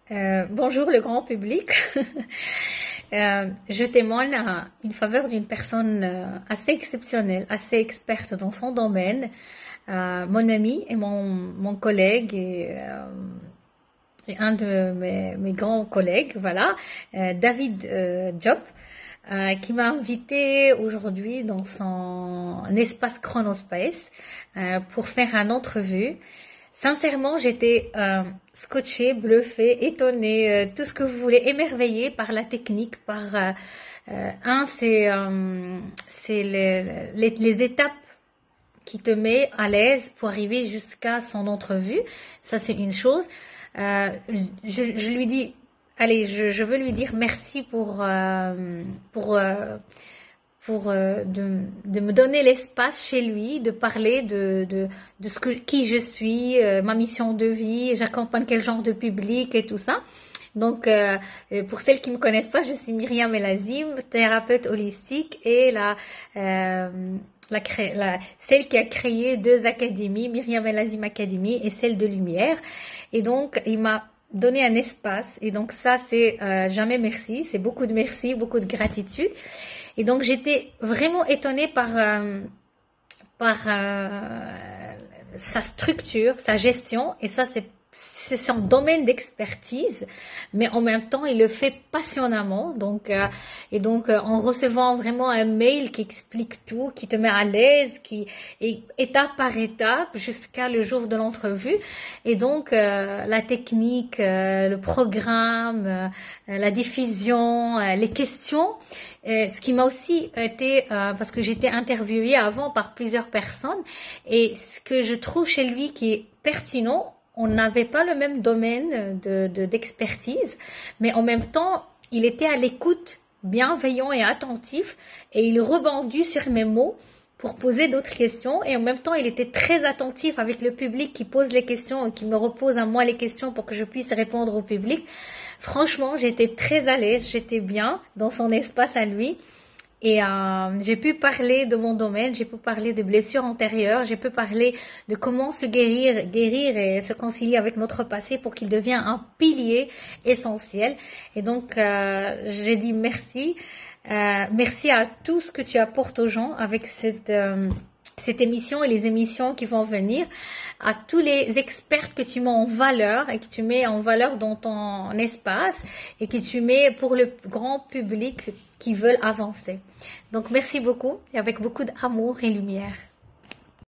Bonjour le grand public. Je témoigne à une faveur d'une personne assez exceptionnelle, assez experte dans son domaine, mon ami et mon collègue et un de mes grands collègues, voilà, David Diop, qui m'a invité aujourd'hui dans son espace Chronospace pour faire une entrevue. Sincèrement, j'étais scotchée, bluffée, étonnée, tout ce que vous voulez, émerveillée par la technique, par c'est les étapes qui te met à l'aise pour arriver jusqu'à son entrevue. Ça, c'est une chose. Je lui dis, allez, je veux lui dire merci de me donner l'espace chez lui, de parler de qui je suis, ma mission de vie, j'accompagne quel genre de public et tout ça. Donc, pour celles qui me connaissent pas, je suis Myriam El Azim, thérapeute holistique et celle qui a créé deux académies, Myriam El Azim Academy et celle de Lumière. Et donc, il m'a donné un espace. Et donc ça, c'est jamais merci. C'est beaucoup de merci, beaucoup de gratitude. Et donc, j'étais vraiment étonnée par sa structure, sa gestion. Et ça, c'est son domaine d'expertise, mais en même temps, il le fait passionnément. En recevant vraiment un mail qui explique tout, qui te met à l'aise, et étape par étape jusqu'à le jour de l'entrevue. Et donc, la technique, le programme, la diffusion, les questions. Ce qui m'a aussi été, parce que j'étais interviewée avant par plusieurs personnes, et ce que je trouve chez lui qui est pertinent, on n'avait pas le même domaine d'expertise, mais en même temps, il était à l'écoute, bienveillant et attentif, et il rebondit sur mes mots pour poser d'autres questions, et en même temps, il était très attentif avec le public qui pose les questions et qui me repose à moi les questions pour que je puisse répondre au public. Franchement, j'étais très à l'aise, j'étais bien dans son espace à lui. Et j'ai pu parler de mon domaine, j'ai pu parler des blessures antérieures, j'ai pu parler de comment se guérir et se concilier avec notre passé pour qu'il devienne un pilier essentiel. Et donc, j'ai dit merci. Merci à tout ce que tu apportes aux gens avec cette émission et les émissions qui vont venir, à tous les experts que tu mets en valeur et que tu mets en valeur dans ton espace et que tu mets pour le grand public qui veulent avancer. Donc merci beaucoup et avec beaucoup d'amour et lumière.